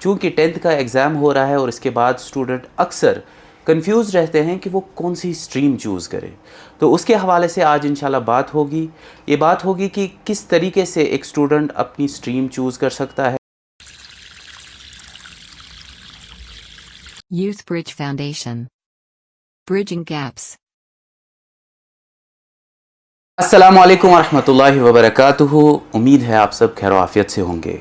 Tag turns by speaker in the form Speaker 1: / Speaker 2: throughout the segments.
Speaker 1: چونکہ 10th کا exam ہو رہا ہے اور اس کے بعد اسٹوڈنٹ اکثر کنفیوز رہتے ہیں کہ وہ کون سی اسٹریم چوز کرے، تو اس کے حوالے سے آج انشاءاللہ بات ہوگی. یہ بات ہوگی کہ کس طریقے سے ایک اسٹوڈنٹ اپنی اسٹریم چوز کر سکتا ہے.
Speaker 2: Youth Bridge Foundation. Bridging gaps.
Speaker 1: السلام علیکم ورحمۃ اللہ وبرکاتہ. امید ہے آپ سب خیر و عافیت سے ہوں گے.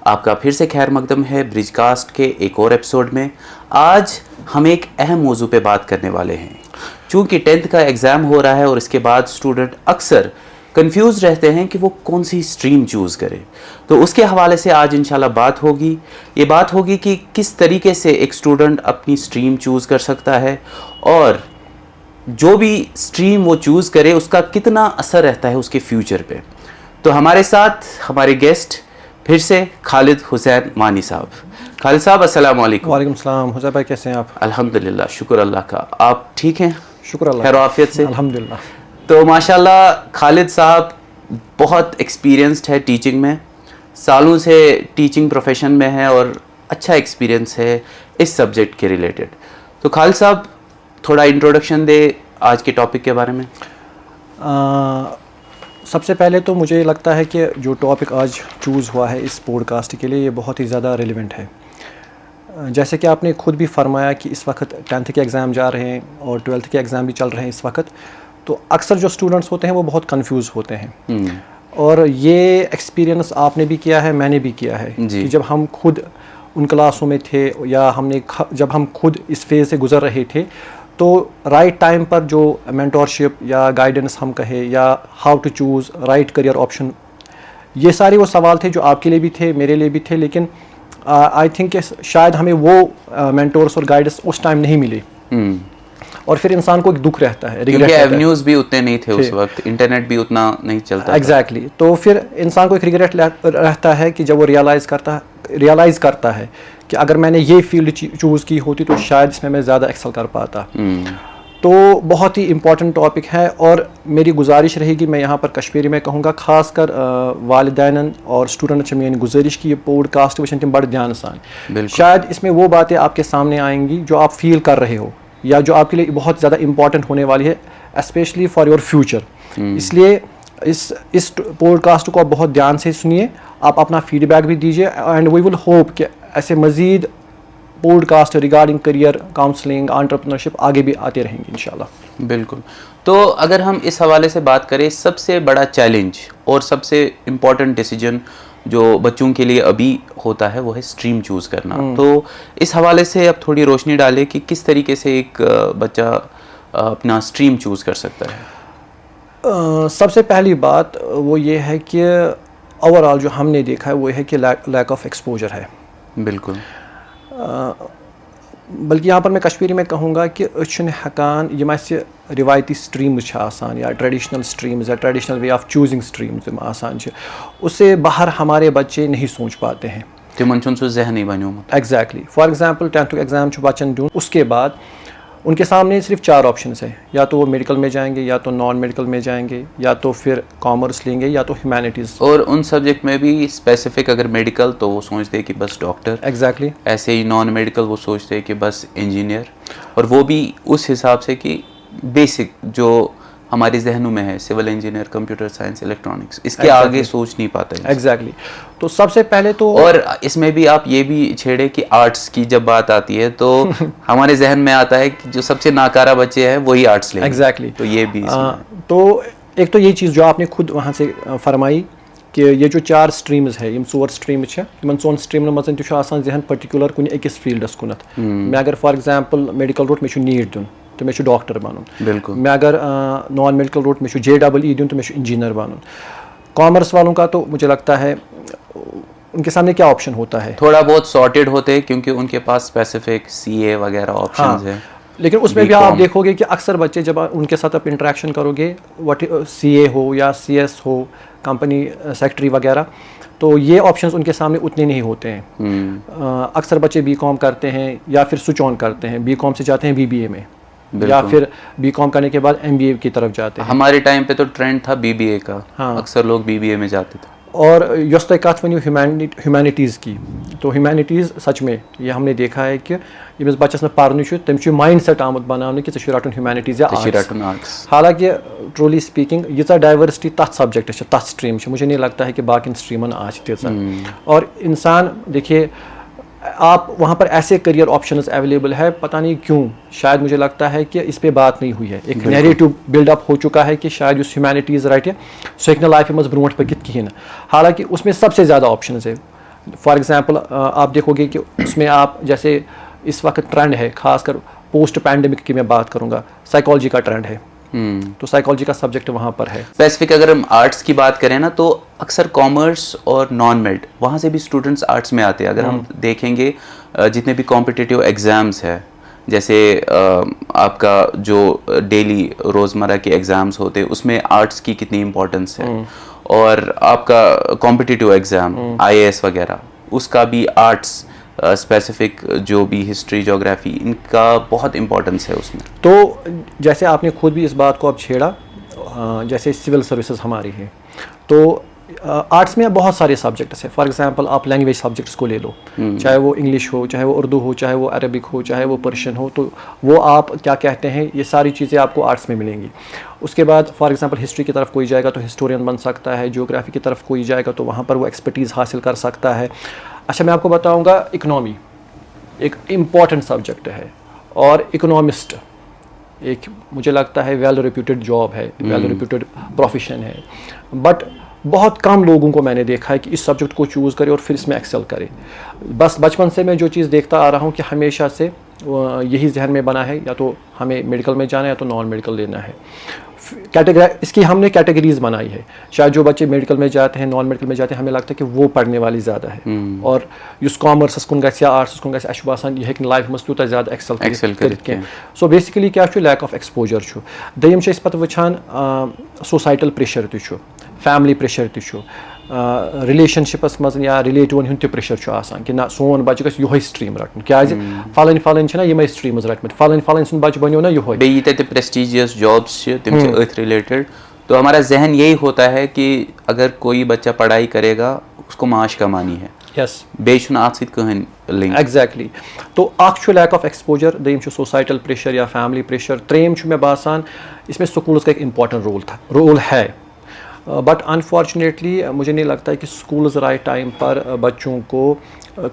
Speaker 1: آپ کا پھر سے خیر مقدم ہے برج کاسٹ کے ایک اور ایپیسوڈ میں. آج ہم ایک اہم موضوع پہ بات کرنے والے ہیں. چونکہ 10th کا ایگزام ہو رہا ہے اور اس کے بعد اسٹوڈنٹ اکثر کنفیوز رہتے ہیں کہ وہ کون سی اسٹریم چوز کرے، تو اس کے حوالے سے آج انشاءاللہ بات ہوگی. یہ بات ہوگی کہ کس طریقے سے ایک اسٹوڈنٹ اپنی اسٹریم چوز کر سکتا ہے اور جو بھی اسٹریم وہ چوز کرے اس کا کتنا اثر رہتا ہے اس کے فیوچر پہ. تو ہمارے ساتھ ہمارے گیسٹ پھر سے خالد حسین مانی صاحب. خالد صاحب السلام علیکم.
Speaker 3: وعلیکم السلام. حسین بھائی کیسے ہیں آپ؟
Speaker 1: الحمدللہ، شکر اللہ کا. آپ ٹھیک ہیں؟
Speaker 3: شکر اللہ،
Speaker 1: خیر و عافیت سے؟
Speaker 3: الحمدللہ.
Speaker 1: تو ماشاءاللہ خالد صاحب بہت ایکسپیرینسڈ ہے ٹیچنگ میں، سالوں سے ٹیچنگ پروفیشن میں ہے اور اچھا ایکسپیرینس ہے اس سبجیکٹ کے ریلیٹڈ. تو خالد صاحب تھوڑا انٹروڈکشن دے آج کے ٹاپک کے بارے میں.
Speaker 3: سب سے پہلے تو مجھے لگتا ہے کہ جو ٹاپک آج چوز ہوا ہے اس پوڈ کاسٹ کے لیے یہ بہت ہی زیادہ ریلیونٹ ہے. جیسے کہ آپ نے خود بھی فرمایا کہ اس وقت 10th کے ایگزام جا رہے ہیں اور 12th کے ایگزام بھی چل رہے ہیں اس وقت، تو اکثر جو اسٹوڈنٹس ہوتے ہیں وہ بہت کنفیوز ہوتے ہیں. اور یہ ایکسپیرینس آپ نے بھی کیا ہے، میں نے بھی کیا ہے کہ جب ہم خود ان کلاسوں میں تھے یا جب ہم خود اس فیز سے گزر رہے تھے تو رائٹ ٹائم پر جو مینٹورشپ یا گائیڈنس ہم کہیں یا how to choose right career option, یہ سارے وہ سوال تھے جو آپ کے لیے بھی تھے، میرے لیے بھی تھے. لیکن آئی تھنک کہ شاید ہمیں وہ مینٹورس اور گائیڈنس اس ٹائم نہیں ملے اور پھر انسان کو ایک دکھ رہتا ہے.
Speaker 1: کیونکہ ایونیوز بھی اتنے نہیں تھے اس وقت، انٹرنیٹ بھی اتنا نہیں چلتا.
Speaker 3: ایگزیکٹلی. تو پھر انسان کو ایک ریگریٹ رہتا ہے کہ جب وہ ریئلائز کرتا ہے کہ اگر میں نے یہ فیلڈ چوز کی ہوتی تو شاید اس میں میں زیادہ ایکسل کر پاتا. تو بہت ہی امپورٹنٹ ٹاپک ہے اور میری گزارش رہے گی، میں یہاں پر کشمیری میں کہوں گا، خاص کر والدین اور اسٹوڈنٹ سے میری گزارش کی یہ پوڈ کاسٹ وچن تم بڑے دھیان سان. شاید اس میں وہ باتیں آپ کے سامنے آئیں گی جو آپ فیل کر رہے ہو یا جو آپ کے لیے بہت زیادہ امپورٹنٹ ہونے والی ہے، اسپیشلی فار یور فیوچر. اس لیے اس پوڈ کاسٹ کو آپ بہت دھیان سے سنیے، آپ اپنا فیڈ بیک بھی دیجیے اینڈ وی ول ہوپ کہ ایسے مزید podcast regarding career counselling entrepreneurship آگے بھی آتے رہیں گے انشاءاللہ.
Speaker 1: بالکل. تو اگر ہم اس حوالے سے بات کریں، سب سے بڑا چیلنج اور سب سے امپورٹنٹ ڈیسیجن جو بچوں کے لیے ابھی ہوتا ہے وہ ہے اسٹریم چوز کرنا. تو اس حوالے سے اب تھوڑی روشنی ڈالے کہ کس طریقے سے ایک بچہ اپنا اسٹریم چوز کر سکتا ہے.
Speaker 3: سب سے پہلی بات وہ یہ ہے کہ اوور آل جو ہم نے دیکھا ہے وہ یہ ہے کہ لیک آف ایکسپوجر ہے.
Speaker 1: بالکل.
Speaker 3: بلکہ یہاں پر میں کشمیری میں کہوں گا کہ چھن ہکان یم اسہ روایتی سٹریمز چھ آسان یا ٹریڈیشنل سٹریمز یا traditional way of choosing streams M آسان چھ، اس سے باہر ہمارے بچے نہیں سوچ پاتے ہیں.
Speaker 1: تمن چھن سو ذہن ہی بنیومت.
Speaker 3: Exactly. For example 10th exam چھ بچن دون، اس کے بعد ان کے سامنے صرف 4 آپشنس ہیں، یا تو وہ میڈیکل میں جائیں گے یا تو نان میڈیکل میں جائیں گے یا تو پھر کامرس لیں گے یا تو ہیومینٹیز. اور
Speaker 1: ان سبجیکٹ میں بھی اسپیسیفک اگر میڈیکل تو وہ سوچتے کہ بس ڈاکٹر.
Speaker 3: ایگزیکٹلی.
Speaker 1: ایسے ہی نان میڈیکل وہ سوچتے کہ بس انجینئر، اور وہ بھی اس حساب سے کہ بیسک جو ہمارے ذہنوں میں ہے civil engineer, computer science, electronics, اس کے آگے سوچ نہیں پاتا ہے.
Speaker 3: ایگزیکٹلی. تو سب سے پہلے تو،
Speaker 1: اور اس میں بھی آپ یہ بھی چھیڑے کہ آرٹس کی جب بات آتی ہے تو ہمارے ذہن میں آتا ہے کہ جو سب سے ناکارہ بچے ہیں وہی آرٹس لیں.
Speaker 3: ایگزیکٹلی.
Speaker 1: تو یہ بھی
Speaker 3: تو ایک تو یہ چیز جو آپ نے خود وہاں سے فرمائی کہ یہ جو 4 سٹریمز ہے، یم 4 سٹریمز چھ، یمن 4 سٹریمن مزن تہ آسان ذہن پرٹیکولر کن أکس فیلڈس کنت. میں اگر فار ایگزامپل میڈیکل روٹ میں نیٹ دیون تو میں ڈاکٹر بنن.
Speaker 1: بالکل.
Speaker 3: میں اگر نان میڈیکل روٹ میں JEE دیون تو میں انجینئر بنن. کامرس والوں کا تو مجھے لگتا ہے ان کے سامنے کیا آپشن ہوتا ہے،
Speaker 1: تھوڑا بہت سارٹیڈ ہوتے ہیں کیونکہ ان کے پاس اسپیسیفک CA وغیرہ آپشنز ہیں.
Speaker 3: لیکن اس میں بھی آپ دیکھو گے کہ اکثر بچے جب ان کے ساتھ آپ انٹریکشن کرو گے، CA ہو یا CS ہو، کمپنی سیکٹری وغیرہ، تو یہ آپشنز ان کے سامنے اتنے نہیں ہوتے ہیں. اکثر بچے BCom کرتے ہیں یا پھر سوئچ آن کرتے ہیں، BCom سے جاتے ہیں BBA میں یا پھر BCom کرنے کے بعد MBA کی طرف جاتے ہیں.
Speaker 1: ہمارے ٹائم پہ تو ٹرینڈ تھا BBA کا، اکثر لوگ BBA میں جاتے تھے.
Speaker 3: اور یۄس تۄہہِ کَتھ ؤنِو ہیوٗمینٹیٖز کی تو ہیوٗمینٹیٖز سچ میں یہ ہم نے دیکھا ہے کہ ییٚمِس بَچَس نہٕ پَرنٕے چھُ تٔمِس چھُ مایِنٛڈ سٮ۪ٹ آمُت بَناونہٕ کہِ ژےٚ چھُ رَٹُن ہیوٗمینٹیٖز یا آرٹس. حالانکہ ٹرولی سپیکنگ ییٖژاہ ڈائیورسٹی تَتھ سبجیکٹس چھِ تَتھ سٹریم چھِ مجھے نہیں لگتا ہے کہ باقین سٹریمن آسہِ تیٖژاہ. اور انسان دیکھیے آپ وہاں پر ایسے کریئر آپشنز اویلیبل ہے, پتہ نہیں کیوں, شاید مجھے لگتا ہے کہ اس پہ بات نہیں ہوئی ہے. ایک نیریٹو بلڈ اپ ہو چکا ہے کہ شاید اس ہیومینٹیز رٹہِ سُہ ہیٚکہِ نہٕ لائفہِ منٛز برونٛٹھ پٔکِتھ کِہیٖنۍ نہٕ. حالانکہ اس میں سب سے زیادہ آپشنز ہے. فار ایگزامپل آپ دیکھو گے کہ اس میں آپ جیسے اس وقت ٹرینڈ ہے, خاص کر پوسٹ پینڈیمک کی میں بات کروں گا, سائیکالوجی کا ٹرینڈ ہے, تو سائیکالوجی کا سبجیکٹ وہاں پر ہے.
Speaker 1: اسپیسیفک اگر ہم آرٹس کی بات کریں نا تو اکثر کامرس اور نان میڈ وہاں سے بھی اسٹوڈنٹس آرٹس میں آتے ہیں. اگر ہم دیکھیں گے جتنے بھی کمپٹیٹیو ایگزامس ہے, جیسے آپ کا جو ڈیلی روزمرہ کے ایگزامس ہوتے ہیں اس میں آرٹس کی کتنی امپورٹنس ہے, اور آپ کا competitive exam I A S وغیرہ اس کا بھی آرٹس اسپیسیفک جو بھی ہسٹری جغرافی ان کا بہت امپورٹنس ہے اس میں.
Speaker 3: تو جیسے آپ نے خود بھی اس بات کو اب چھیڑا, جیسے سول سروسز ہماری ہیں تو آرٹس میں بہت سارے سبجیکٹس ہیں. فار ایگزامپل آپ لینگویج سبجیکٹس کو لے لو, چاہے وہ انگلش ہو, چاہے وہ اردو ہو, چاہے وہ عربک ہو, چاہے وہ پرشین ہو, تو وہ آپ کیا کہتے ہیں یہ ساری چیزیں آپ کو آرٹس میں ملیں گی. اس کے بعد فار ایگزامپل ہسٹری کی طرف کوئی جائے گا تو ہسٹورین بن سکتا ہے, جیوگرافی کی طرف کوئی جائے گا تو وہاں پر وہ ایکسپرٹیز حاصل کر سکتا ہے. اچھا میں آپ کو بتاؤں گا, اکنامی ایک امپورٹنٹ سبجیکٹ ہے, اور اکنامسٹ ایک مجھے لگتا ہے ویل ریپیوٹیڈ جاب ہے, ویل ریپیوٹیڈ پروفیشن ہے, بٹ بہت کم لوگوں کو میں نے دیکھا ہے کہ اس سبجیکٹ کو چوز کرے اور پھر اس میں ایکسل کرے. بس بچپن سے میں جو چیز دیکھتا آ رہا ہوں کہ ہمیشہ سے یہی ذہن میں بنا ہے, یا تو ہمیں میڈیکل میں جانا ہے یا تو نان میڈیکل لینا ہے. اس کی ہم نے کیٹیگریز بنائی ہے. شاید جو بچے میڈیکل میں جاتے ہیں, نان میڈیکل میں جاتے ہیں, ہمیں لگتا ہے کہ وہ پڑھنے والی زیادہ ہے, اور یُس کامرسس کُن گژھِ یا آرٹسس کُن گژھِ اَسہِ چھُ باسان یہِ ہیٚکہِ نہٕ لایفہِ منٛز تیوٗتاہ زیادٕ ایکسل کٔرِتھ کینٛہہ. سو بیسِکلی کیاہ چھُ, لیک آف ایکسپوجر چھُ. دوٚیِم چھِ أسۍ پَتہٕ وٕچھان سوسایٹل پریشر تہِ چھُ, فیملی پریشر تہِ چھُ, رِلیشن شِپس منٛز یا رِلیٹِوَن ہُنٛد تہِ پریشر چھُ آسان کہِ نہ سون بَچہِ گژھِ یِہوے سٹریٖم رَٹُن, کیازِ فلٲنۍ چھِنہ یِمے سٹریٖمٕز رٔٹمٕتۍ, فلٲنۍ سُنٛد بَچہِ بَنیو نہ یِہوے.
Speaker 1: بیٚیہِ ییٖتیاہ تہِ پریسٹیجیس جابس چھِ تِم چھِ أتھۍ رِلیٹڈ. تو ہمارا ذہن یہی ہوتا ہے کہ اگر کوئی بچہ پڑھائی کرے گا اس کو معاش کمانی ہے,
Speaker 3: یس
Speaker 1: بیٚیہِ چھُنہٕ اَتھ سۭتۍ کٕہٕنۍ لِنک.
Speaker 3: ایگزیکٹلی. تو اکھ چھُ لیک آف ایکسپوجر, دوٚیِم چھُ سوسایٹل پریشر یا فیملی پریشر, ترٛیٚیِم چھُ مےٚ باسان اس میں سکولز کا ایک امپورٹنٹ رول ہے. بٹ انفارچونیٹلی مجھے نہیں لگتا ہے کہ اسکولز رائٹ ٹائم پر بچوں کو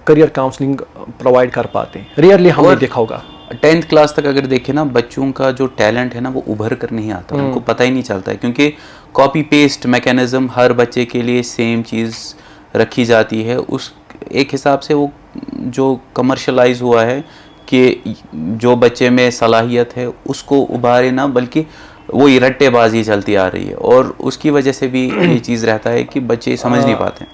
Speaker 3: کریئر کاؤنسلنگ پرووائڈ کر پاتے ہیں. ریئرلی ہم نے دیکھا ہوگا
Speaker 1: 10th کلاس تک اگر دیکھیں نا, بچوں کا جو ٹیلنٹ ہے نا وہ ابھر کر نہیں آتا, ان کو پتہ ہی نہیں چلتا ہے, کیونکہ کاپی پیسٹ میکینزم ہر بچے کے لیے سیم چیز رکھی جاتی ہے. اس ایک حساب سے وہ جو کمرشلائز ہوا ہے کہ جو بچے میں صلاحیت ہے اس کو ابھارے نہ, بلکہ وہی رٹے بازی چلتی آ رہی ہے, اور اس کی وجہ سے بھی یہ چیز رہتا ہے کہ بچے سمجھ نہیں پاتے.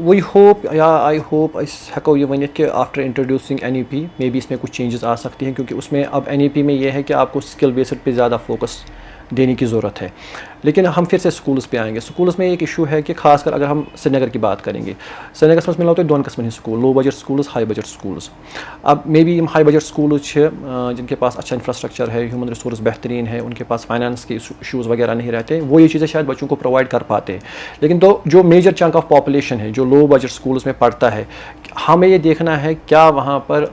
Speaker 3: وی ہوپ یا آئی ہوپ أسۍ ہیٚکو یہ ؤنِتھ کہ after introducing N E P maybe اس میں کچھ چینجز آ سکتی ہیں, کیونکہ اس میں اب این ای پی میں یہ ہے کہ آپ کو اسکل بیسڈ پہ زیادہ فوکس دینے کی ضرورت ہے. لیکن ہم پھر سے سکولز پہ آئیں گے. سکولز میں ایک ایشو ہے کہ خاص کر اگر ہم سری نگر کی بات کریں گے, سری نگرس منٛز مِلو تۄہہِ دۄن قٕسمن ہٕنٛدۍ school, low budget schools, high budget schools. اب maybe um high budget schools چھِ جن کے پاس اچھا انفراسٹرکچر ہے, ہیومن ریسورس بہترین ہے, ان کے پاس فائنانس کے ایشوز وغیرہ نہیں رہتے, وہ یہ چیزیں شاید بچوں کو پرووائڈ کر پاتے ہیں. لیکن تو جو میجر چنک آف پاپولیشن ہے جو لو بجٹ سکولز میں پڑھتا ہے, ہمیں یہ دیکھنا ہے کیا وہاں پر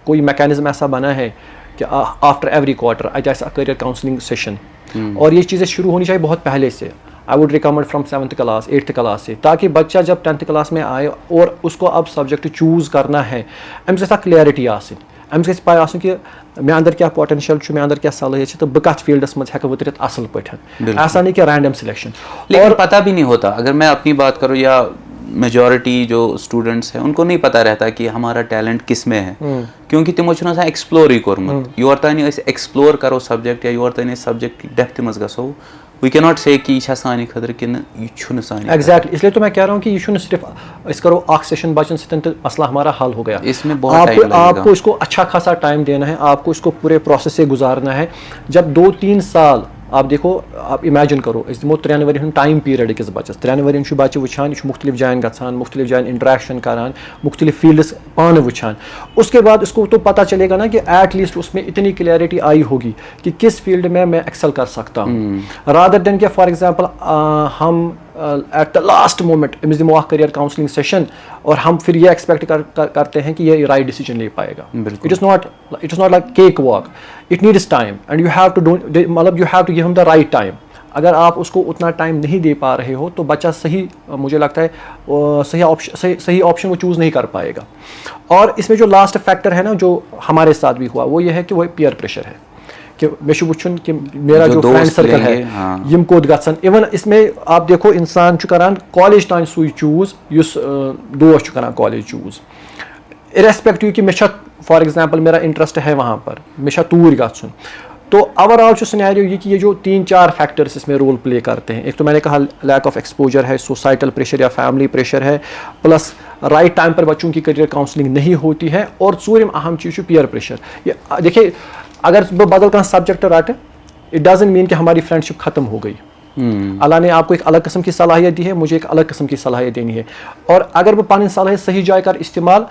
Speaker 3: کوئی میکینزم ایسا بنا ہے کہ آفٹر ایوری کوارٹر اتہِ آسہِ کریئر کاؤنسلنگ سیشن, اور یہ چیزیں شروع ہونی چاہیے بہت پہلے سے. I would recommend from 7th class 8th class سے, تاکہ بچہ جب 10th کلاس میں آئے اور اس کو اب سبجیکٹ چوز کرنا ہے, أمِس گژھِ اکھ کلیرٹی آسٕنۍ, أمِس گژھِ پاے آسُن کہ مےٚ اندر کیٛاہ پوٹینشل چھُ, مےٚ اندر کیٛاہ صلٲحیت چھِ, تہٕ بہٕ کتھ فیلڈس منٛز ہٮ۪کہٕ ؤترِتھ اصل پٲٹھۍ, ایسا نہیں کہ رینڈم سلیکشن.
Speaker 1: لیکن پتہ بھی نہیں ہوتا. اگر میں اپنی بات کروں یا میجورٹی جو اسٹوڈنٹس ہیں ان کو نہیں پتہ رہتا کہ ہمارا ٹیلنٹ کس میں ہے, کیونکہ تمو چھُنہٕ آسان ایکسپلورٕے کوٚرمُت. یور تانۍ أسۍ ایکسپلور کرو سبجیکٹ یا یور تانۍ أسۍ سبجیکٹ ڈیپتھِ منٛز گژھو, وی کی ناٹ سے کہ یہ چھا سانہِ خٲطرٕ کِنہٕ یہ چھُنہٕ سانہِ.
Speaker 3: ایگزیکٹلی, اس لیے تو میں کہہ رہا ہوں کہ یہ چھُنہٕ صرف أسۍ کرو اکھ سیشن بچن سۭتۍ تہٕ مسئلہ ہمارا حل ہو گیا.
Speaker 1: اس میں بہت ٹائم لگے گا.
Speaker 3: آپ کو اس کو اچھا خاصا ٹائم دینا ہے, آپ کو اس کو پورے پروسیس سے گزارنا ہے. جب 2-3 سال آپ دیکھو, آپ امیجن کرو أسۍ دِمو 3 ؤرین ہُنٛد ٹایم پیریڈ أکِس بچس. 3 ؤرین چھُ بچہِ وٕچھان, یہِ چھُ مختلف جاین گژھان, مختلف جاین انٹریکشن کران, مختلف فیلڈس پانہٕ وٕچھان. اس کے بعد اس کو تو پتہ چلے گا نا کہ ایٹ لیسٹ اس میں اتنی کلیئرٹی آئی ہوگی کہ کس فیلڈ میں ایکسل کر سکتا ہوں, رادر دین کہ فار ایگزامپل ہم ایٹ دا لاسٹ مومنٹ أمِس دِمو اکھ کیریئر کاؤنسلنگ سیشن اور ہم پھر یہ ایکسپیکٹ کرتے ہیں کہ یہ رائٹ ڈیسیجن لے پائے گا. It is not like cakewalk, it needs time and you have to مطلب you have to give him the right time. اگر آپ اس کو اتنا ٹائم نہیں دے پا رہے ہو تو بچہ صحیح مجھے لگتا ہے صحیح آپشن وہ چوز نہیں کر پائے گا. اور اس میں جو لاسٹ فیکٹر ہے نا جو ہمارے ساتھ بھی ہوا وہ یہ ہے کہ وہ پیئر پریشر ہے کہ مے وچھن کہ میرا جو فرینڈ سرکل ہے یم کوت گژھن. ایون اس میں آپ دیکھو انسان چھُ کران کالج تام سُے چوز یُس دوست چھُ کران کالج چوز ارریسپیکٹو کہ مےٚ چھا فار ایگزامپل میرا انٹرسٹ ہے وہاں پر مےٚ چھا توٗرۍ گژھُن. تو اوور آل چھُ سینیریو یہ کہ یہ جو 3-4 فیکٹرس اس میں رول پلے کرتے ہیں. ایک تو میں نے کہا لیک آف ایکسپوجر ہے, سوسائٹل پریشر یا فیملی پریشر ہے, پلس رائٹ ٹائم پر بچوں کی کیریئر کاؤنسلنگ نہیں ہوتی ہے, اور ژوٗرِم اہم چیز چھُ پیئر پریشر. یہ دیکھیے اگر بہٕ بدل کانٛہہ سبجیکٹ رٹہٕ اٹ ڈزنٹ مین کہ ہماری فرینڈ شپ ختم ہو گئی. اللہ نے آپ کو ایک الگ قسم کی صلاحیت دی ہے, مجھے ایک الگ قسم کی صلاحیت دینی ہے, اور اگر بہٕ پنٕنۍ صلاحیت صحیح جائے کر استعمال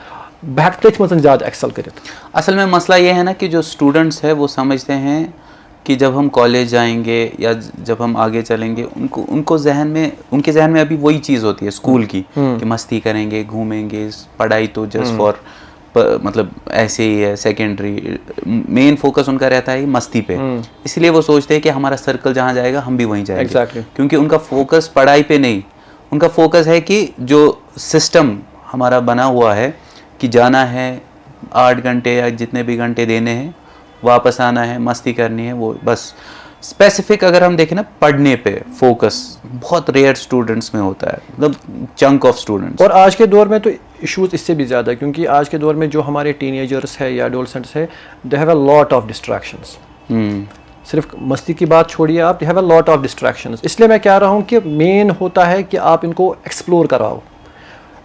Speaker 3: بہٕ ہٮ۪کہٕ تٔتھۍ منٛز زیادہ ایکسل کٔرِتھ.
Speaker 1: اصل میں مسئلہ یہ ہے نا کہ جو اسٹوڈنٹس ہیں وہ سمجھتے ہیں کہ جب ہم کالج جائیں گے یا جب ہم آگے چلیں گے ان کے ذہن میں ابھی وہی چیز ہوتی ہے اسکول کی کہ مستی کریں گے, گھومیں گے, پڑھائی تو جسٹ فار مطلب ایسے ہی ہے سیکنڈری. مین فوکس ان کا رہتا ہے مستی پہ, اس لیے وہ سوچتے ہیں کہ ہمارا سرکل جہاں جائے گا ہم بھی وہیں جائیں گے, کیونکہ ان کا فوکس پڑھائی پہ نہیں, ان کا فوکس ہے کہ جو سسٹم ہمارا بنا ہوا ہے کہ جانا ہے 8 گھنٹے یا جتنے بھی گھنٹے دینے ہیں, واپس آنا ہے, مستی کرنی ہے, وہ بس. اسپیسیفک اگر ہم دیکھیں نا پڑھنے پہ فوکس بہت ریئر اسٹوڈنٹس میں ہوتا ہے, مطلب چنک آف اسٹوڈنٹس.
Speaker 3: اور آج کے دور میں تو ایشوز اس سے بھی زیادہ ہے, کیونکہ آج کے دور میں جو ہمارے ٹین ایجرس ہے یا ایڈولسنٹس ہے they have a lot of distractions. صرف مستی کی بات چھوڑیے آپ, they have a lot of distractions. اس لیے میں کہہ رہا ہوں کہ مین ہوتا ہے کہ آپ ان کو ایکسپلور کراؤ.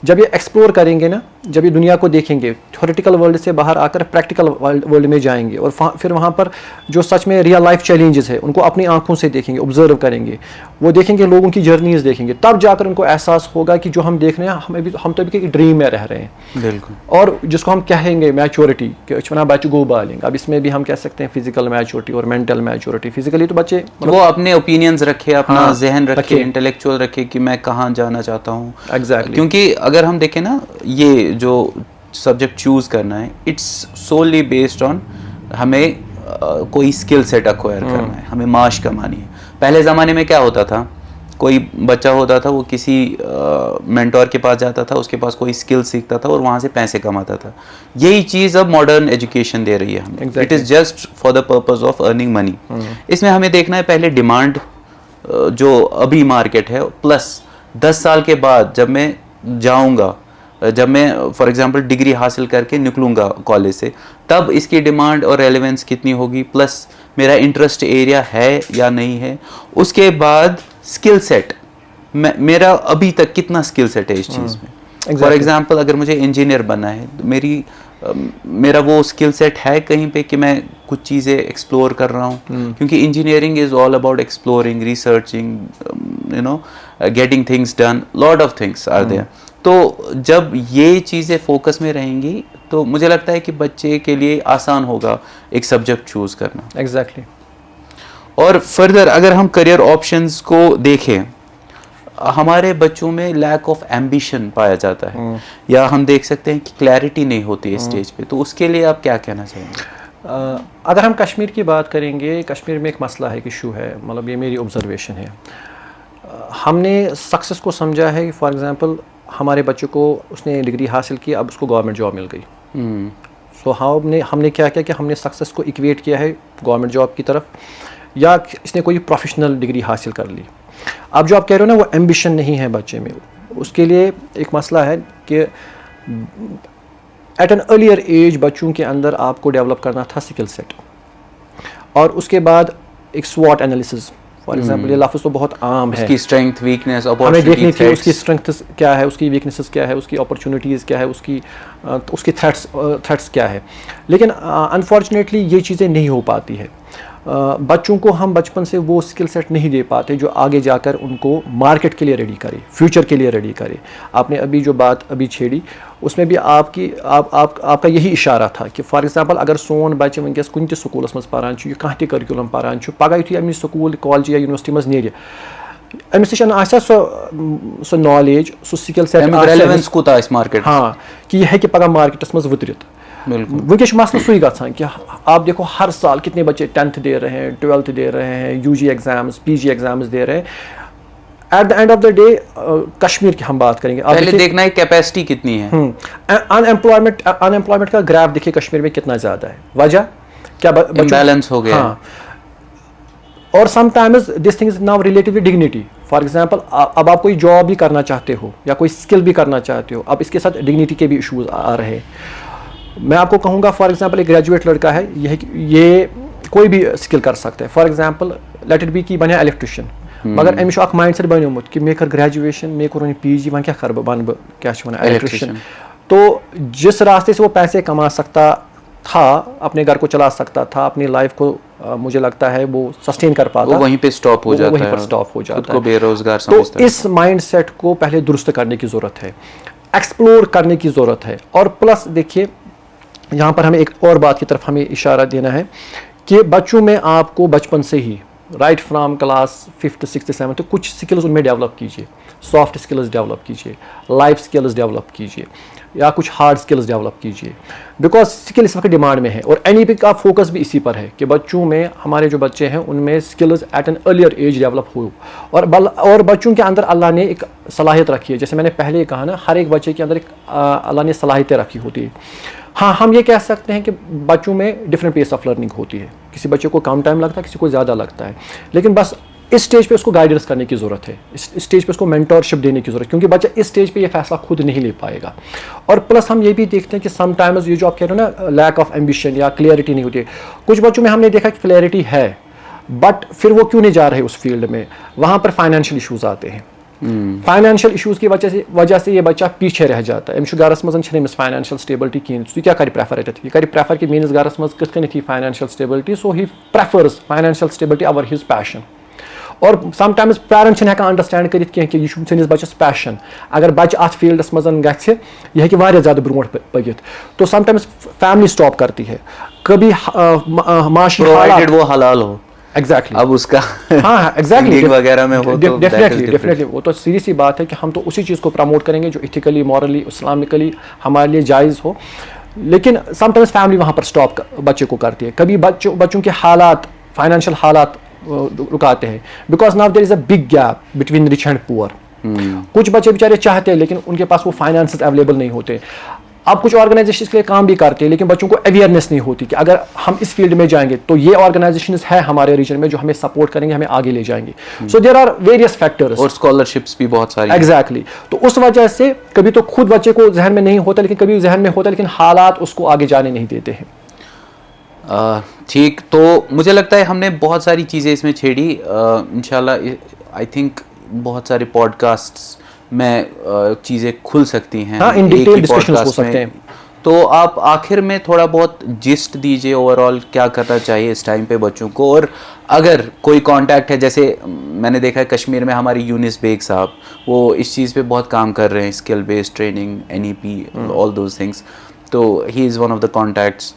Speaker 3: جب یہ ایکسپلور کریں گے نا, جب یہ دنیا کو دیکھیں گے, تھیوریٹیکل ورلڈ سے باہر آ کر پریکٹیکل ورلڈ میں جائیں گے, اور پھر وہاں پر جو سچ میں ریئل لائف چیلنجز ہے ان کو اپنی آنکھوں سے دیکھیں گے, آبزرو کریں گے, وہ دیکھیں گے لوگوں کی جرنیز دیکھیں گے, تب جا کر ان کو احساس ہوگا کہ جو ہم دیکھ رہے ہیں ہم تو ابھی ایک ڈریم میں رہ رہے ہیں.
Speaker 1: بالکل.
Speaker 3: اور جس کو ہم کہیں گے میچورٹی کہ بچے گو بالنگ, اب اس میں بھی ہم کہہ سکتے ہیں فزیکل میچورٹی اور مینٹل میچورٹی. فزیکلی تو بچے
Speaker 1: وہ اپنے اوپینینز رکھے, اپنا ذہن رکھے, انٹلیکچوئل رکھے کہ میں کہاں جانا چاہتا ہوں.
Speaker 3: ایگزیکٹلی.
Speaker 1: کیونکہ اگر ہم دیکھیں نا یہ جو سبجیکٹ چوز کرنا ہے اٹس سوللی بیسڈ آن ہمیں کوئی اسکل سیٹ ایکوائر کرنا ہے, ہمیں معاش کمانی ہے. پہلے زمانے میں کیا ہوتا تھا, کوئی بچہ ہوتا تھا وہ کسی مینٹور کے پاس جاتا تھا, اس کے پاس کوئی اسکل سیکھتا تھا اور وہاں سے پیسے کماتا تھا. یہی چیز اب ماڈرن ایجوکیشن دے رہی ہے ہمیں. It is just for the purpose of earning money. اس میں ہمیں دیکھنا ہے پہلے ڈیمانڈ جو ابھی مارکیٹ ہے, پلس 10 سال کے بعد جب میں جاؤں گا, جب میں فار ایگزامپل ڈگری حاصل کر کے نکلوں گا کالج سے, تب اس کی ڈیمانڈ اور ریلیونس کتنی ہوگی, پلس میرا انٹرسٹ ایریا ہے یا نہیں ہے. اس کے بعد اسکل سیٹ, میرا ابھی تک کتنا اسکل سیٹ ہے اس چیز میں. فار ایگزامپل اگر مجھے انجینئر بننا ہے, میرا وہ اسکل سیٹ ہے کہیں پہ کہ میں کچھ چیزیں ایکسپلور کر رہا ہوں, کیونکہ engineering is all about exploring, researching, you know, getting things done, lot of things are there. تو جب یہ چیزیں فوکس میں رہیں گی تو مجھے لگتا ہے کہ بچے کے لیے آسان ہوگا ایک سبجیکٹ چوز کرنا.
Speaker 3: ایگزیکٹلی.
Speaker 1: اور فردر اگر ہم کریئر آپشنز کو دیکھیں, ہمارے بچوں میں لیک آف ایمبیشن پایا جاتا ہے, یا ہم دیکھ سکتے ہیں کہ کلیئرٹی نہیں ہوتی ہے اسٹیج پہ. تو اس کے لیے آپ کیا کہنا چاہیں گے؟
Speaker 3: اگر ہم کشمیر کی بات کریں گے, کشمیر میں ایک مسئلہ ہے, ایک ایشو ہے, مطلب یہ میری آبزرویشن ہے. ہم نے سکسیس کو سمجھا ہے کہ فار ایگزامپل ہمارے بچے کو اس نے ڈگری حاصل کی, اب اس کو گورنمنٹ جاب مل گئی. سو ہم نے کیا کیا کہ ہم نے سکسیس کو ایکویٹ کیا ہے گورنمنٹ جاب کی طرف, یا اس نے کوئی پروفیشنل ڈگری حاصل کر لی. اب جو آپ کہہ رہے ہو نا وہ ایمبیشن نہیں ہے بچے میں, اس کے لیے ایک مسئلہ ہے کہ ایٹ این ارلیئر ایج بچوں کے اندر آپ کو ڈیولپ کرنا تھا اسکل سیٹ, اور اس کے بعد ایک سوٹ انالیسز. فار ایگزامپل یہ لفظ تو بہت عام ہے,
Speaker 1: اس کی اسٹرینتھ, ویکنیس,
Speaker 3: ہمیں دیکھنی تھی اس کی اسٹرینگتھس کیا ہے, اس کی ویکنیسز کیا ہے, اس کی اپرچونیٹیز کیا ہے, اس کی تھریٹس کیا ہے. لیکن انفارچونیٹلی یہ چیزیں نہیں ہو پاتی ہے. بچوں کو ہم بچپن سے وہ اسکل سیٹ نہیں دے پاتے جو آگے جا کر ان کو مارکیٹ کے لیے ریڈی کرے, فیوچر کے لیے ریڈی کرے. آپ نے ابھی جو بات ابھی چھیڑی اس میں بھی آپ کا یہی اشارہ تھا کہ فار ایگزامپل اگر سون بچہ ونکس کُنہِ تہِ سکوٗلس منٛز پران چھُ, یہِ کانٛہہ تہِ کٔرکیوٗلم پران چھُ, پگاہ یُتھُے أمِس سکوٗل کالج یا یونیورسٹی منٛز نیرِ, أمِس نِش آسیا سۄ نالیج سُہ سِکِل سیٹ
Speaker 1: ریلیونس کوٗتاہ آسہِ مارکیٹ
Speaker 3: ہاں کہ یہ ہیٚکہِ پگاہ مارکیٹس منٛز وٕترِتھ وٕنکیٚس چھُ مسلہٕ سُے گژھان کہ آپ دیکھو ہر سال کتنے بچے 10th دے رہے ہیں 12th دے رہے ہیں UG ایگزامز PG ایگزامز دے رہے ہیں at the end of the day Kashmir کی ہم بات کریں گے
Speaker 1: پہلے دیکھنا ہے کیپیسٹی کتنی ہے
Speaker 3: ان امپلائمنٹ کا گراف دیکھیے کشمیر میں کتنا زیادہ ہے وجہ کیا
Speaker 1: بیلنس ہو گیا
Speaker 3: اور some times this thing is now related with dignity for example اب آپ کوئی جاب بھی کرنا چاہتے ہو یا کوئی اسکل بھی کرنا چاہتے ہو اب اس کے ساتھ ڈگنیٹی کے بھی ایشوز آ رہے ہیں میں آپ کو کہوں گا فار ایگزامپل ایک گریجویٹ لڑکا ہے یہ کوئی بھی اسکل کر سکتا ہے for example let it be کہ بنے الیکٹریشین مگر أمِس چھُ اکھ مایِنڈ سیٹ بنیومُت کہ مےٚ کٔر گریجویشن مےٚ کوٚر وۄنۍ PG وۄنۍ کیٛاہ کَرٕ بہٕ بنہٕ بہٕ کیٛاہ چھِ وَنان الیکٹریشین تو جس راستے سے وہ پیسے کما سکتا تھا اپنے گھر کو چلا سکتا تھا اپنی لائف کو مجھے لگتا ہے وہ سسٹین کر پاتا
Speaker 1: وہیں پہ اسٹاپ ہو جاتا ہے
Speaker 3: وہیں پر اسٹاپ ہو جاتا ہے
Speaker 1: بے روزگار
Speaker 3: تو اس مائنڈ سیٹ کو پہلے درست کرنے کی ضرورت ہے ایکسپلور کرنے کی ضرورت ہے اور پلس دیکھیے یہاں پر ہمیں ایک اور بات کی طرف ہمیں اشارہ دینا ہے کہ بچوں میں آپ کو بچپن سے ہی right from class 5th 6th 7th کچھ اسکلز ان میں ڈیولپ کیجیے سافٹ اسکلز ڈیولپ کیجیے لائف اسکلز ڈیولپ کیجیے یا کچھ ہارڈ اسکلز ڈیولپ کیجیے بیکاز اسکل اس وقت ڈیمانڈ میں ہے اور NEP کا فوکس بھی اسی پر ہے کہ بچوں میں ہمارے جو بچے ہیں ان میں skills at an earlier age develop ہو اور بچوں کے اندر اللہ نے ایک صلاحیت رکھی ہے جیسے میں نے پہلے کہا نا ہر ایک بچے کے اندر ایک اللہ نے صلاحیتیں رکھی ہوتی ہے ہاں ہم یہ کہہ سکتے ہیں کہ بچوں میں ڈفرینٹ پیس آف لرننگ ہوتی ہے کسی بچے کو کم ٹائم لگتا ہے کسی کو زیادہ لگتا ہے لیکن بس اس اسٹیج پہ اس کو گائیڈنس کرنے کی ضرورت ہے اس اسٹیج پہ اس کو مینٹورشپ دینے کی ضرورت ہے کیونکہ بچہ اس اسٹیج پہ یہ فیصلہ خود نہیں لے پائے گا اور پلس ہم یہ بھی دیکھتے ہیں کہ سم ٹائمز یہ جو آپ کہہ رہے ہو نا لیک آف ایمبیشن یا کلیئرٹی نہیں ہوتی ہے کچھ بچوں میں ہم نے دیکھا کہ کلیئرٹی ہے بٹ پھر وہ کیوں نہیں جا رہے اس فیلڈ میں وہاں پر فائنینشیل ایشوز آتے ہیں فائنینشیل ایشوز کی وجہ سے یہ بچہ پیچھے رہ جاتا ہے أمِس گھرس منٛز چھنہٕ أمِس فائنینشیل سٹیبلٹی کِہیٖنۍ سُہ کیٛاہ کَرِ پرٛیفر اَتٮ۪تھ یہِ کَرِ پرٛیفر کہِ میٲنِس گھرس منٛز کِتھ کٔنٮ۪تھ یی فائنینشیل سٹیبلٹی سو ہی پرٛیفٲرٕز فائنینشیل سٹیبلٹی اوور ہِز پیشن اور سم ٹایمز پیرنٹ چھِنہٕ ہٮ۪کان انڈرسٹینڈ کٔرِتھ کینٛہہ کہِ یہِ چھُ سٲنِس بچس پیشن اگر بچہ اتھ فیلڈس منٛز گژھِ یہِ ہیٚکہِ واریاہ زیادٕ برونٛٹھ پٔکِتھ تو سم ٹایمز فیملی اسٹاپ کرتی ہے کبھی معاشی حالات
Speaker 1: وہ حلال ہو
Speaker 3: ایگزیکٹلی
Speaker 1: اب اس کا
Speaker 3: ہاں ایگزیکٹلی
Speaker 1: وغیرہ میں ہو تو
Speaker 3: ڈیفینیٹلی وہ تو سیدھی سی بات ہے کہ ہم تو اسی چیز کو پروموٹ کریں گے جو ایتھیکلی مورلی اسلامکلی ہمارے لیے جائز ہو لیکن سم ٹائمز فیملی وہاں پر اسٹاپ بچے کو کرتی ہے کبھی بچوں کے حالات فائنینشیل حالات رکاتے ہیں because now there is a big gap between rich and پور کچھ بچے بیچارے چاہتے ہیں لیکن ان کے پاس وہ فائنانسز اویلیبل نہیں ہوتے اب کچھ آرگنائزیشن کے لیے کام بھی کرتے ہیں لیکن بچوں کو اویئرنیس نہیں ہوتی کہ اگر ہم اس فیلڈ میں جائیں گے تو یہ آرگنائزیشنز ہے ہمارے ریجن میں جو ہمیں سپورٹ کریں گے ہمیں آگے لے جائیں گے سو دیر آر ویریس فیکٹرز
Speaker 1: اور اسکالرشپس بھی بہت ساری
Speaker 3: ایگزیکٹلی تو اس وجہ سے کبھی تو خود بچے کو ذہن میں نہیں ہوتا لیکن کبھی ذہن میں ہوتا لیکن حالات اس کو آگے جانے نہیں دیتے ہیں
Speaker 1: ٹھیک تو مجھے لگتا ہے ہم نے بہت ساری چیزیں اس میں چھیڑی انشاءاللہ آئی تھنک بہت سارے پوڈ کاسٹس میں چیزیں کھل سکتی ہیں ایک ہی پوڈ کاسٹ میں تو آپ آخر میں تھوڑا بہت جسٹ دیجیے اوور آل کیا کرنا چاہیے اس ٹائم پہ بچوں کو اور اگر کوئی کانٹیکٹ ہے جیسے میں نے دیکھا ہے کشمیر میں ہماری یونس بیگ صاحب وہ اس چیز پہ بہت کام کر رہے ہیں skill based training NEP all those things تو he is one of the contacts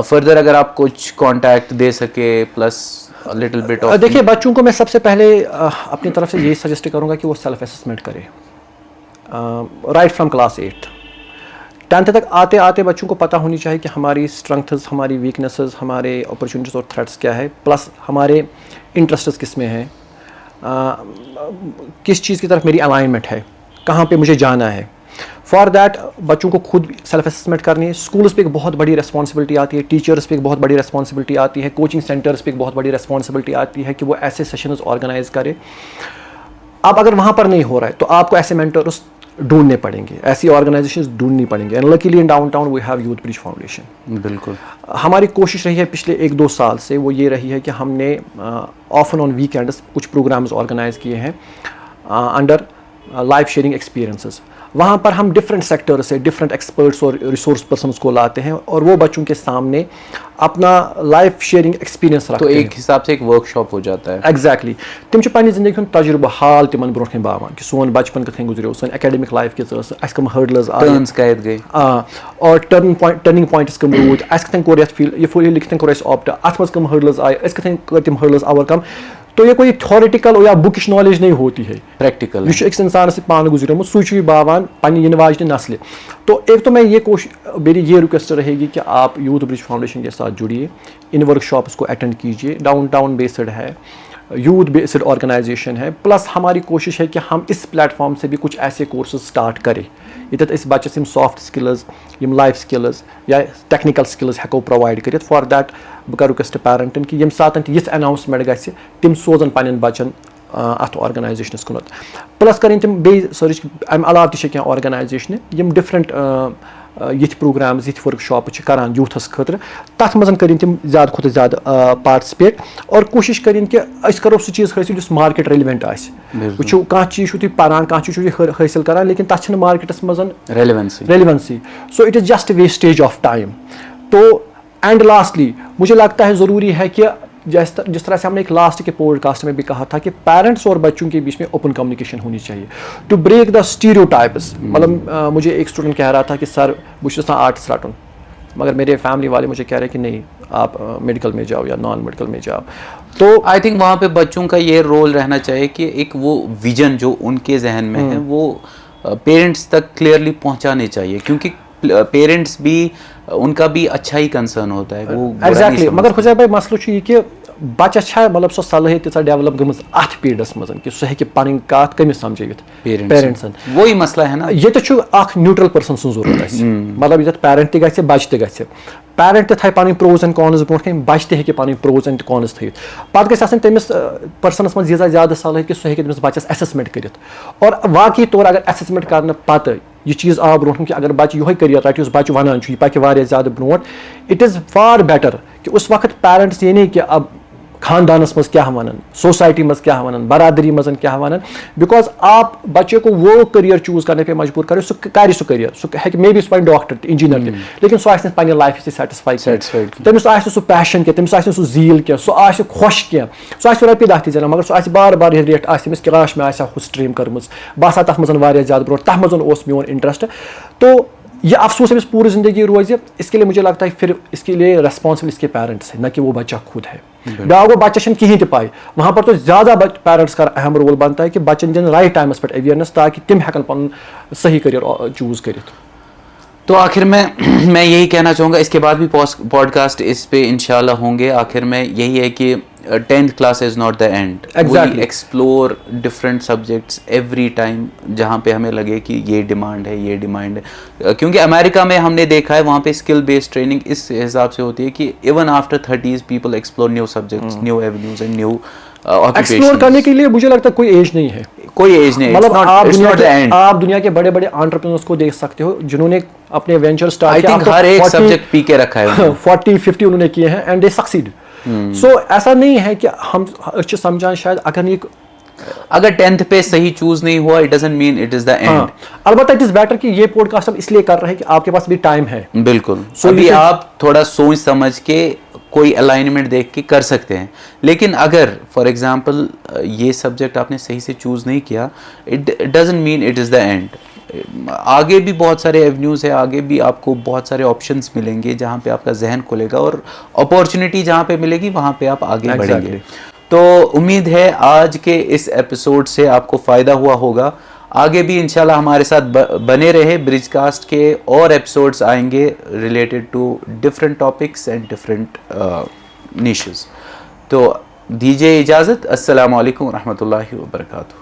Speaker 1: further اگر آپ کچھ کانٹیکٹ دے سکے پلس لٹل بٹ آف
Speaker 3: دیکھیے بچوں کو میں سب سے پہلے اپنی طرف سے یہی سجیسٹ کروں گا کہ وہ سیلف اسسمنٹ کرے رائٹ فرام کلاس 8 10th تک آتے آتے بچوں کو پتہ ہونی چاہیے کہ ہماری اسٹرنگتھز ہماری ویکنیسز ہمارے اپرچونیٹیز اور تھریٹس کیا ہے پلس ہمارے انٹرسٹس کس میں ہیں کس چیز کی طرف میری الائنمنٹ ہے کہاں پہ مجھے جانا ہے فار دیٹ بچوں کو خود سیلف اسسمنٹ کرنی ہے اسکولس پہ ایک بہت بڑی ریسپانسبلٹی آتی ہے ٹیچرس پہ ایک بہت بڑی ریسپانسبلٹی آتی ہے کوچنگ سینٹرس پہ ایک بہت بڑی ریسپانسبلٹی آتی ہے کہ وہ ایسے سیشنز آرگنائز کرے اب اگر وہاں پر نہیں ہو رہا ہے تو آپ کو ایسے مینٹرس ڈھونڈنے پڑیں گے ایسی آرگنائزیشنز ڈھونڈنی پڑیں گے and luckily in downtown we have Youth Bridge Foundation بالکل ہماری کوشش رہی ہے پچھلے 1-2 سال سے وہ یہ رہی ہے کہ ہم نے آفن آن ویکینڈس کچھ پروگرامز آرگنائز کیے ہیں انڈر لائف شیئرنگ ایکسپیرینسز وہاں پر ہم ڈفرینٹ سیکٹر سے ڈفرینٹ ایکسپرٹس اور ریسورس پرسنس کو لاتے ہیں اور وہ بچوں کے سامنے اپنا لائف شیئرنگ ایکسپیرینس رکھتے ہیں تو
Speaker 1: ایک حساب سے ایک ورک شاپ ہو جاتا ہے
Speaker 3: ایگزیکٹلی تم چھِ پننہِ زندگی ہُنٛد تجربہٕ حال تِمن برونٛٹھ کَنۍ باوان کہ سون بچپن کِتھ کٔنۍ گُزریو سٲنۍ ایکیڈمک لایف کِژھ ٲس اَسہِ کٕم ہٲرڈلٕز
Speaker 1: گٔے
Speaker 3: اور ٹرننگ پوینٹس کٕم روٗدۍ اَسہِ کِتھ کٔنۍ کوٚر یتھ فیٖلڈ یہِ فیٖلڈ کِتھ کٔنۍ کوٚر اَسہِ آپٹ اتھ منٛز کٕم ہٲرڈلٕز آیہِ أسۍ کِتھ کٔنۍ کٔرۍ تِم ہٲرڈلٕز اوٚورکم تو یہ کوئی تھیوریٹیکل یا بکش نالج نہیں ہوتی ہے,
Speaker 1: پریکٹیکل
Speaker 3: یہ أکِس انسانس سۭتۍ پانہٕ گُزریومُت, سُے چھُ یہِ باوان پننہِ یِنہٕ واجنہِ نسلہِ. تو ایک تو میں یہ میری یہ ریکویسٹ رہے گی کہ آپ یوتھ برج فاؤنڈیشن کے ساتھ جڑیے, ان ورک شاپس کو اٹینڈ کیجیے. ڈاؤن ٹاؤن بیسڈ ہے, یوتھ بیسڈ آرگنائزیشن ہے, پلس ہماری کوشش ہے کہ ہم اس پلیٹ فارم سے بھی کچھ ایسے کورسز سٹارٹ کریں ییٚتٮ۪تھ أسۍ بچس یِم سافٹ سکلز, یِم لائف سکلز یا ٹیکنیکل سکلز ہٮ۪کو پرووایڈ کٔرِتھ. فار دیٹ بہٕ کرٕ رِکویسٹ پیرنٹن کہ ییٚمہِ ساتہٕ تہِ یِژھ اناؤنسمنٹ گژھِ تِم سوزن پننٮ۪ن بچن اتھ آرگنائزیشنس کُنتھ. پلس کرٕنۍ تِم بیٚیہِ سٔرٕچ, امہِ علاوٕ تہِ چھِ کینٛہہ آرگنائزیشنہٕ یِم ڈفرنٹ یِتھ پروگرامز, یِتھ ورک شاپس چھِ کران یوٗتھس خٲطرٕ. تتھ منٛز کٔرِنۍ تِم زیادٕ کھۄتہٕ زیادٕ پارٹسپیٹ اور کوٗشش کٔرِنۍ کہِ أسۍ کرو سُہ چیٖز حٲصِل یُس مارکیٹ ریلوینٹ آسہِ. وٕچھو کانٛہہ چیٖز چھُو تُہۍ پران, کانٛہہ چیٖز چھُو تُہۍ حٲصِل کران, لیکن تتھ چھنہٕ مارکیٹس منٛز relevancy. So it is just wastage of time. تو اینڈ لاسٹلی مجھے لگتا ہے ضروری ہے کہ جس طرح سے ہم نے ایک لاسٹ کے پوڈ کاسٹ میں بھی کہا تھا کہ پیرنٹس اور بچوں کے بیچ میں اوپن کمیونیکیشن ہونی چاہیے ٹو بریک دا اسٹیریوٹائپس. مطلب مجھے ایک اسٹوڈنٹ کہہ رہا تھا کہ سر بہٕ چھُس یژھان آرٹس رٹُن, مگر میرے فیملی والے مجھے کہہ رہے کہ نہیں آپ میڈیکل میں جاؤ یا نان میڈیکل میں جاؤ. تو
Speaker 1: آئی تھنک وہاں پہ بچوں کا یہ رول رہنا چاہیے کہ ایک وہ ویژن جو ان کے ذہن میں ہے وہ پیرنٹس تک کلیئرلی پہنچانے چاہیے, کیونکہ پیرنٹس بھی ان کا بھی اچھا ہی کنسرن ہوتا ہے وہ
Speaker 3: ایگزیکٹلی. مگر حُسین بھائی مسلہٕ چھُ یہِ کہِ بچس چھا مطلب سۄ صلٲحیت تیٖژاہ ڈیولپ گٔمٕژ اتھ پیریڈس منٛز کہ سُہ ہیٚکہِ پنٕنۍ کتھ کٔمِس سمجھٲوِتھ پیرنٹسن.
Speaker 1: وہی مسئلہ ہے نا,
Speaker 3: ییٚتہِ چھُ اکھ نیوٗٹرل پٔرسن سٕنٛز ضروٗرت اَسہِ. مطلب ییٚتٮ۪تھ پیرنٹ تہِ گژھِ بچہِ تہِ گژھِ. پیرنٹ تہِ تھایہِ پنٕنۍ پروز اینڈ کانٕز برونٛٹھ کَنۍ, بچہِ تہِ ہیٚکہِ پنٕنۍ پروز اینڈ کانٕز تھٲیِتھ. پتہٕ گژھِ آسٕنۍ تٔمِس پٔرسنس منٛز ییٖژاہ زیادٕ صلٲحیت کہ سُہ ہیٚکہِ تٔمِس بچس ایسیسمنٹ کٔرِتھ. اور واقعی طور اگر ایسیسمنٹ کرنہٕ پتہٕ یہ چیز آو برونٛٹھ کُن کہ اگر بچہ یہے کٔریَر رٹہِ یُس بچہ ونان چھُ, یہِ پکہِ واریاہ زیادٕ برونٛٹھ. اٹ از فار بیٹر کہ اس وقت پیرنٹس یہ نہیں کہ اب خاندانس منٛز کیٛاہ ونان, سوسائٹی منٛز کیٛاہ ونان, برادری منٛز کیٛاہ ونان. بیکاز آپ بچے کو وہ کٔریَر چوٗز کرنے پہ مجبور کرو سُہ کرِ سُہ کٔریَر, سُہ ہیٚکہِ مے بی سُہ بنہِ ڈاکٹر تہِ, انجیٖنر تہِ, لیکن سُہ آسہِ نہٕ پننہِ لایفہِ سۭتۍ سیٹسفاے, تٔمِس آسہِ نہٕ سُہ پیشن کینٛہہ, تٔمِس آسہِ نہٕ سُہ زیٖل کینٛہہ, سُہ آسہِ خۄش کینٛہہ, سُہ آسہِ رۄپیہِ دہ تہِ زینان, مگر سُہ آسہِ بار بار رِگریٹ آسہِ تٔمِس کراش مےٚ آسہِ ہا ہُہ سٹریٖم کٔرمٕژ, بہٕ آسہٕ ہا تتھ منٛز واریاہ زیادٕ برونٛٹھ, تتھ منٛز اوس میون انٹرسٹ. تو یہ افسوس أمِس پوٗرٕ زندگی روزِ. اس کے لیے مجھے لگتا ہے پھر اس کے لیے ریسپانسبل اس کے پیرنٹس ہے, نہ کہ وہ بچہ خود ہے. بیاکھ گوٚو بچہ چھنہٕ کِہیٖنۍ تہِ پاے, وہاں پر تو زیادہ پیرنٹس کا اہم رول بنتا ہے کہ بچن دِن رائٹ ٹائمس پٮ۪ٹھ اویئرنیس تاکہ تِم ہٮ۪کن پنُن صحیح کٔریَر چوٗز کٔرِتھ.
Speaker 1: تو آخر میں یہی کہنا چاہوں گا, اس کے بعد بھی پوڈ کاسٹ اس پہ انشاءاللہ ہوں گے. آخر میں یہی ہے کہ 10th class is not the end.
Speaker 3: Exactly.
Speaker 1: Explore different subjects every time جہاں پہ ہمیں لگے کہ یہ ڈیمانڈ ہے, یہ ڈیمانڈ ہے. کیونکہ امریکہ میں ہم نے دیکھا ہے وہاں پہ اسکل بیسڈ ٹریننگ اس حساب سے ہوتی ہے کہ even after 30s people explore new subjects, new avenues and new
Speaker 3: explore کرنے کے لیے مجھے لگتا ہے کوئی ایج نہیں ہے,
Speaker 1: کوئی ایج نہیں.
Speaker 3: مطلب آپ دنیا کے بڑے بڑے انٹرپرینورس کو دیکھ سکتے ہو جنہوں نے اپنے وینچر اسٹارٹ کیا,
Speaker 1: ہر ایک سبجیکٹ پی کے رکھا ہے,
Speaker 3: 40-50 انہوں نے کیے ہیں اینڈ دے سکسیڈ. سو ایسا نہیں ہے کہ ہم سمجھائیں شاید اگر 10th پہ صحیح چوز نہیں ہوا it doesn't mean it is the and. البتہ اٹ از بیٹر کہ یہ پوڈ کاسٹ ہم اس لیے کر رہے ہیں کہ آپ کے پاس بھی ٹائم ہے. بالکل, ابھی آپ تھوڑا سوچ سمجھ کے کوئی الائنمنٹ دیکھ کے کر سکتے ہیں. لیکن اگر فار ایگزامپل یہ سبجیکٹ آپ نے صحیح سے چوز نہیں کیا it doesn't mean it is the and. آگے بھی بہت سارے ایونیوز ہیں, آگے بھی آپ کو بہت سارے آپشنس ملیں گے جہاں پہ آپ کا ذہن کھلے گا, اور اپارچونیٹی جہاں پہ ملے گی وہاں پہ آپ آگے بڑھیں گے. تو امید ہے آج کے اس ایپیسوڈ سے آپ کو فائدہ ہوا ہوگا. آگے بھی انشاءاللہ ہمارے ساتھ بنے رہے. برج کاسٹ کے اور ایپیسوڈس آئیں گے related to different topics and different niches. تو دیجیے اجازت. السلام علیکم ورحمۃ اللہ وبرکاتہ.